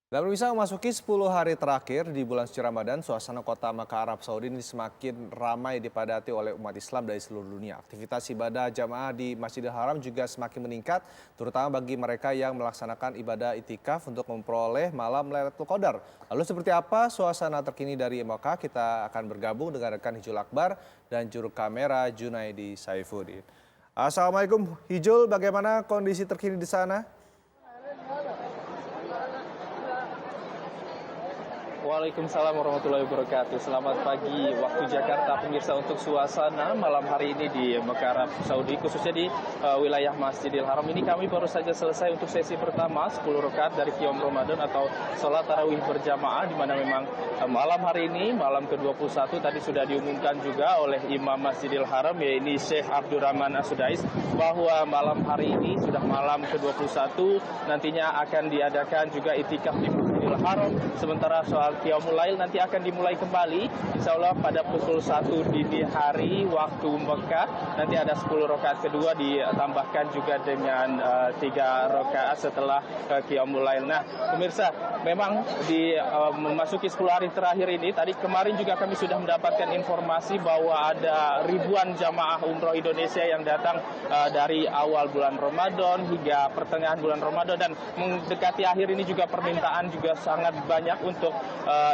Dan pemirsa, memasuki 10 hari terakhir di bulan suci Ramadan, suasana kota Makkah Arab Saudi ini semakin ramai dipadati oleh umat Islam dari seluruh dunia. Aktivitas ibadah jamaah di Masjidil Haram juga semakin meningkat, terutama bagi mereka yang melaksanakan ibadah itikaf untuk memperoleh malam Lailatul Qadar. Lalu seperti apa suasana terkini dari Makkah? Kita akan bergabung dengan rekan Hijul Akbar dan juru kamera Junaidi Saifuddin. Assalamualaikum Hijul, bagaimana kondisi terkini di sana? Waalaikumsalam warahmatullahi wabarakatuh. Selamat pagi waktu Jakarta, pemirsa. Untuk suasana malam hari ini di Makkah Arab Saudi, khususnya di wilayah Masjidil Haram ini, kami baru saja selesai untuk sesi pertama 10 rakaat dari Qiyam Ramadan atau sholat tarawih berjamaah, di mana memang malam hari ini, malam ke-21 tadi sudah diumumkan juga oleh Imam Masjidil Haram, yaitu Syekh Abdurrahman As-Sudais, bahwa malam hari ini sudah malam ke-21, nantinya akan diadakan juga itikaf di Masjidil Haram. Sementara soal Qiyamul Lail nanti akan dimulai kembali, insya Allah pada pukul 1 dini hari waktu Mekah. Nanti ada 10 rakaat kedua, ditambahkan juga dengan 3 rakaat setelah Qiyamul Lail. Nah, pemirsa, memang di memasuki 10 hari terakhir ini, tadi kemarin juga kami sudah mendapatkan informasi bahwa ada ribuan jamaah umroh Indonesia yang datang dari awal bulan Ramadan hingga pertengahan bulan Ramadan, dan mendekati akhir ini juga permintaan juga sangat banyak untuk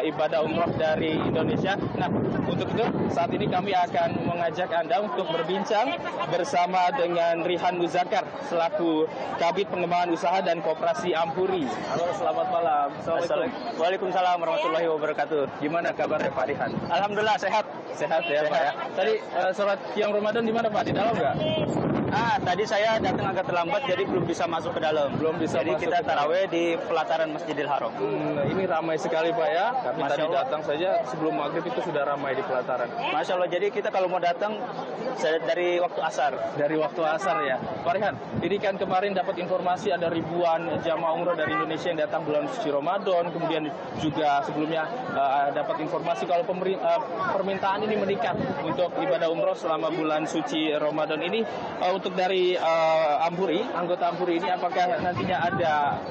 ibadah umroh dari Indonesia. Nah, untuk itu saat ini kami akan mengajak Anda untuk berbincang bersama dengan Rihan Muzakkar selaku Kabid Pengembangan Usaha dan Koperasi Ampuri. Halo, selamat malam. Assalamualaikum. Waalaikumsalam warahmatullahi wabarakatuh. Gimana kabarnya Pak Rihan? Alhamdulillah sehat. Sehat ya Pak ya. Tadi sholat Qiyam Ramadan di mana Pak? Di dalam nggak? Tadi saya datang agak terlambat jadi belum bisa masuk ke dalam. Belum bisa jadi masuk kita ke dalam. taraweh di pelataran Masjidil Haram. Ini ramai sekali Pak ya. Kami Masya tadi Allah. datang saja sebelum maghrib itu sudah ramai di pelataran. Masya Allah, jadi kita kalau mau datang dari waktu asar. Dari waktu asar ya. Pak Rihan, ini kan kemarin dapat informasi ada ribuan jamaah umroh dari Indonesia yang datang bulan suci Ramadan. Kemudian juga sebelumnya dapat informasi kalau permintaan ini meningkat untuk ibadah umroh selama bulan suci Ramadan ini. Untuk dari Ampuri, anggota Ampuri ini, apakah nantinya ada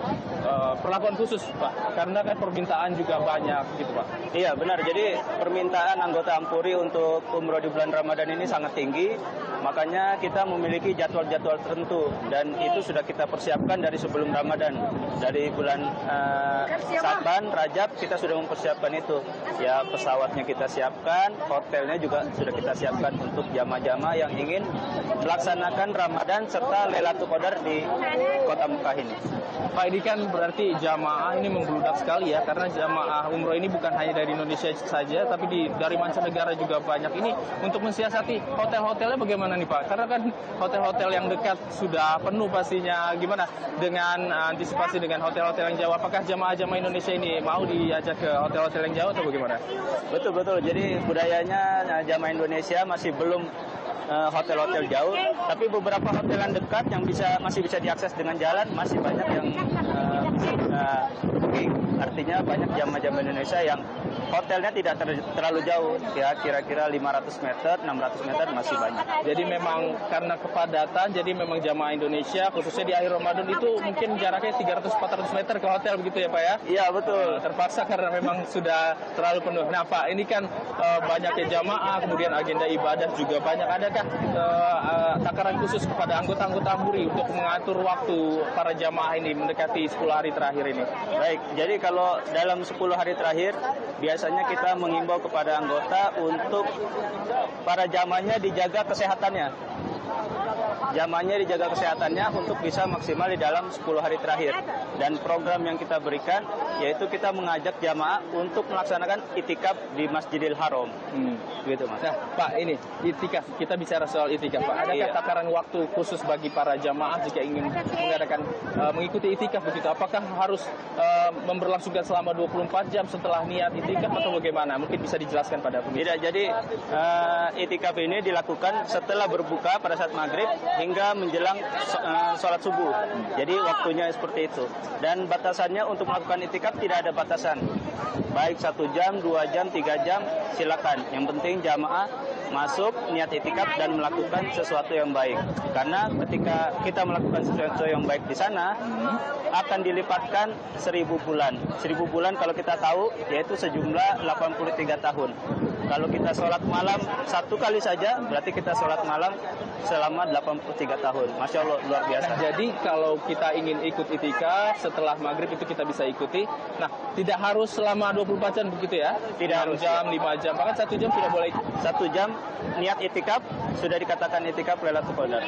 perlakuan khusus Pak? Karena kan permintaan juga banyak gitu Pak. Iya benar, jadi permintaan anggota Ampuri untuk umroh di bulan Ramadan ini sangat tinggi. Makanya kita memiliki jadwal-jadwal tertentu, dan itu sudah kita persiapkan dari sebelum Ramadan. Dari bulan Sya'ban, Rajab kita sudah mempersiapkan itu. Ya, pesawatnya kita siapkan, hotelnya juga sudah kita siapkan untuk jamaah-jamaah yang ingin melaksanakan Ramadan serta Lailatul Qadar di kota Mekah ini. Pak, ini kan berarti jamaah ini membludak sekali ya, karena jamaah umroh ini bukan hanya dari Indonesia saja, tapi dari mancanegara juga banyak. Ini untuk mensiasati hotel-hotelnya bagaimana nih Pak? Karena kan hotel-hotel yang dekat sudah penuh pastinya. Gimana dengan antisipasi dengan hotel-hotel yang jauh? Apakah jamaah-jamaah Indonesia ini mau diajak ke hotel-hotel yang jauh atau bagaimana? Betul. Jadi budayanya jamaah Indonesia masih belum hotel-hotel jauh, tapi beberapa hotel yang dekat yang masih bisa diakses dengan jalan masih banyak yang booking. Artinya banyak jamaah-jamaah Indonesia yang hotelnya tidak terlalu jauh, ya kira-kira 500 meter, 600 meter masih banyak. Jadi memang karena kepadatan, jadi memang jamaah Indonesia khususnya di akhir Ramadan itu mungkin jaraknya 300-400 meter ke hotel begitu ya Pak ya? Iya betul. Terpaksa karena memang sudah terlalu penuh. Nah Pak, ini kan banyaknya jamaah, kemudian agenda ibadah juga banyak. Adakah takaran khusus kepada anggota-anggota Ampuri untuk mengatur waktu para jamaah ini mendekati 10 hari terakhir ini? Baik, jadi kalau dalam 10 hari terakhir biasanya kita mengimbau kepada anggota untuk para jamaahnya dijaga kesehatannya. Jamaahnya dijaga kesehatannya untuk bisa maksimal di dalam 10 hari terakhir. Dan program yang kita berikan yaitu kita mengajak jamaah untuk melaksanakan itikaf di Masjidil Haram. Gitu Mas. Nah Pak, ini itikaf, kita bicara soal itikaf Pak. Adakah takaran waktu khusus bagi para jamaah jika ingin mengikuti itikaf begitu? Apakah harus memberlangsungkan selama 24 jam setelah niat itikaf atau bagaimana? Mungkin bisa dijelaskan pada pemirsa. Tidak, jadi itikaf ini dilakukan setelah berbuka pada saat maghrib hingga menjelang sholat subuh. Jadi waktunya seperti itu. Dan batasannya untuk melakukan itikaf tidak ada batasan. Baik 1 jam, 2 jam, 3 jam, silakan. Yang penting jamaah masuk niat itikaf dan melakukan sesuatu yang baik. Karena ketika kita melakukan sesuatu yang baik di sana akan dilipatkan 1000 bulan. 1000 bulan kalau kita tahu yaitu sejumlah 83 tahun. Kalau kita sholat malam 1 kali saja berarti kita sholat malam selama 83 tahun. Masya Allah, luar biasa. Jadi kalau kita ingin ikut itikaf setelah maghrib itu kita bisa ikuti. Nah, tidak harus selama 24 jam begitu ya? Tidak harus. 6 jam, 5 jam, bahkan 1 jam sudah boleh. 1 jam niat itikaf sudah dikatakan itikaf Lailatul Qadar.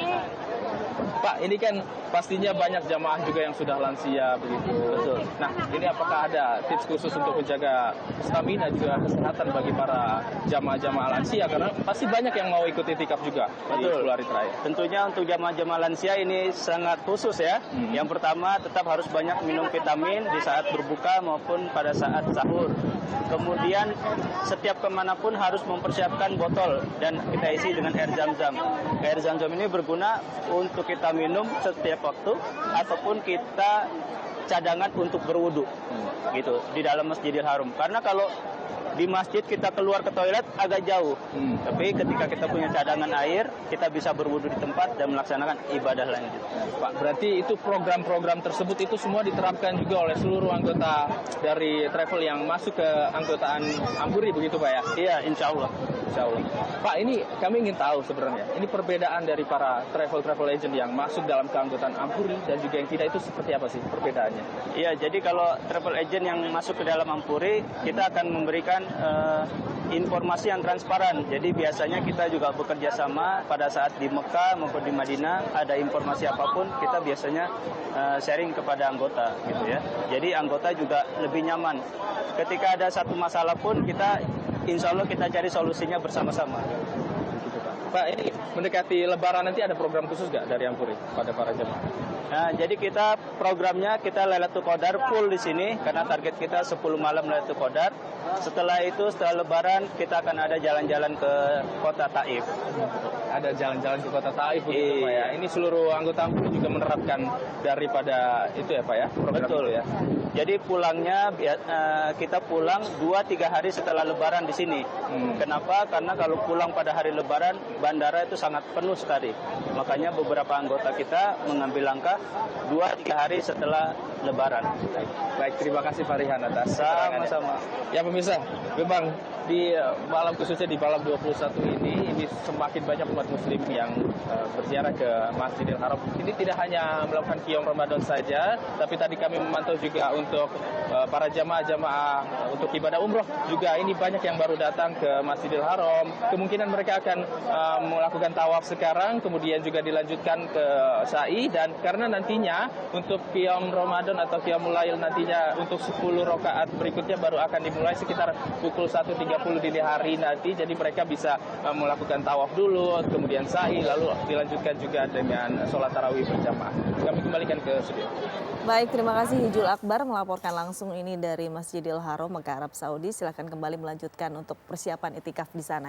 Pak, ini kan pastinya banyak jamaah juga yang sudah lansia begitu. Betul. Nah, ini apakah ada tips khusus untuk menjaga stamina juga kesehatan bagi para jamaah-jamaah lansia? Karena pasti banyak yang mau ikut itikaf juga di 10 hari terakhir. Tentunya untuk jamaah-jamaah lansia ini sangat khusus ya. Yang pertama tetap harus banyak minum vitamin di saat berbuka maupun pada saat sahur. Kemudian setiap kemanapun harus mempersiapkan botol dan kita isi dengan air zam-zam. Air zam-zam ini berguna untuk kita minum setiap waktu ataupun kita cadangan untuk berwudu gitu di dalam Masjidil Haram. Karena kalau di masjid kita keluar ke toilet agak jauh, tapi ketika kita punya cadangan air kita bisa berwudu di tempat dan melaksanakan ibadah lanjut. Pak, berarti itu program-program tersebut itu semua diterapkan juga oleh seluruh anggota dari travel yang masuk ke anggotaan Ampuri begitu Pak ya? Iya, insya Allah. Insya Allah. Pak, ini kami ingin tahu sebenarnya, ini perbedaan dari para travel agent yang masuk dalam keanggotaan Ampuri dan juga yang tidak itu seperti apa sih perbedaannya? Iya, jadi kalau travel agent yang masuk ke dalam Ampuri, kita akan memberikan informasi yang transparan. Jadi biasanya kita juga bekerja sama pada saat di Mekah maupun di Madinah, ada informasi apapun kita biasanya sharing kepada anggota gitu ya. Jadi anggota juga lebih nyaman. Ketika ada satu masalah pun kita insya Allah kita cari solusinya bersama-sama. Pak, ini mendekati Lebaran nanti ada program khusus nggak dari Ampuri pada para jemaah? Nah, jadi kita programnya kita Lailatul Qadar full di sini karena target kita 10 malam Lailatul Qadar. Setelah itu, setelah Lebaran kita akan ada jalan-jalan ke kota Taif. Ada jalan-jalan ke kota Taif begitu Pak ya. Ini seluruh anggota Ampuri juga menerapkan daripada itu ya Pak ya, program Betul itu ya. Jadi pulangnya kita pulang 2-3 hari setelah Lebaran di sini. Kenapa? Karena kalau pulang pada hari Lebaran bandara itu sangat penuh sekali. Makanya beberapa anggota kita mengambil langkah 2-3 hari setelah Lebaran. Baik, terima kasih Pak Rihan atas keterangannya. Sama-sama. Ya pemirsa, memang di malam khususnya di malam 21 ini semakin banyak umat muslim yang berziarah ke Masjidil Haram. Ini tidak hanya melakukan qiyam Ramadan saja, tapi tadi kami memantau juga untuk para jamaah-jamaah untuk ibadah umroh juga ini banyak yang baru datang ke Masjidil Haram. Kemungkinan mereka akan melakukan tawaf sekarang, kemudian juga dilanjutkan ke sa'i, dan karena nantinya untuk qiyam Ramadan atau qiyamul lail nantinya untuk 10 rakaat berikutnya baru akan dimulai sekitar pukul 1.30 dini hari nanti. Jadi mereka bisa melakukan tawaf dulu, kemudian sa'i, lalu dilanjutkan juga dengan sholat tarawih berjamaah. Kami kembalikan ke studio. Baik, terima kasih Hijul Akbar melaporkan langsung ini dari Masjidil Haram, Mekah, Arab Saudi. Silakan kembali melanjutkan untuk persiapan itikaf di sana.